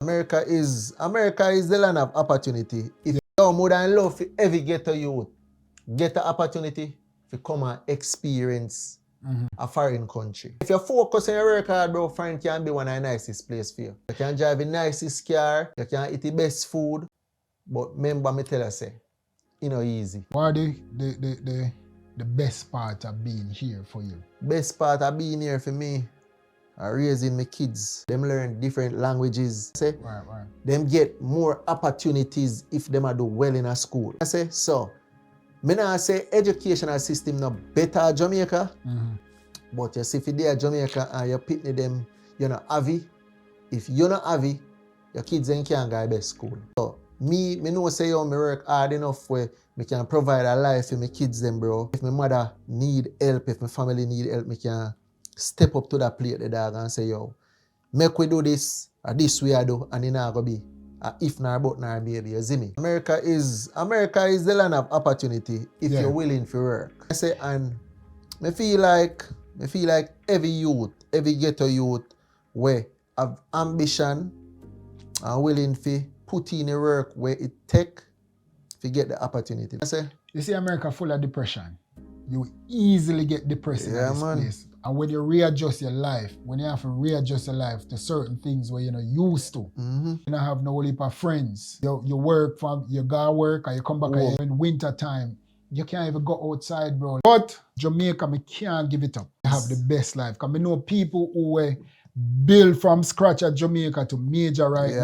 America is the land of opportunity. If you more than love for every ghetto youth, get the opportunity to come and experience a foreign country. If you focus on your record, bro, foreign can be one of the nicest place for you. You can drive the nicest car, you can eat the best food, but remember me tell you say, it's not easy. What are the best part of being here for you? Best part of being here for me are raising my kids. Them learn different languages. Say, Right. them get more opportunities if them do well in a school. I say, so, me not say educational system no better at Jamaica, but you see if you are Jamaica and you pitney them, you know, avi. If you not avi, your kids then can't go to best school. So, me know say me work hard enough where me can provide a life for my kids them, bro. If my mother need help, if my family need help, me can step up to that plate, the dog, and say, yo, make we do this, or this way I do, and it not gonna be if nor but nor baby, you see me? America is the land of opportunity if you're willing to work. I say, and me feel like every youth, every ghetto youth, where have ambition and willing to put in the work where it take to get the opportunity. I say, you see America full of depression. You easily get depressed in this place. And when you readjust your life, when you have to readjust your life to certain things where you're not used to, you don't have no heap of friends. You work from, you go work and you come back in winter time. You can't even go outside, bro. But Jamaica, me can't give it up. You have the best life. Because I know people who were built from scratch at Jamaica to major right now.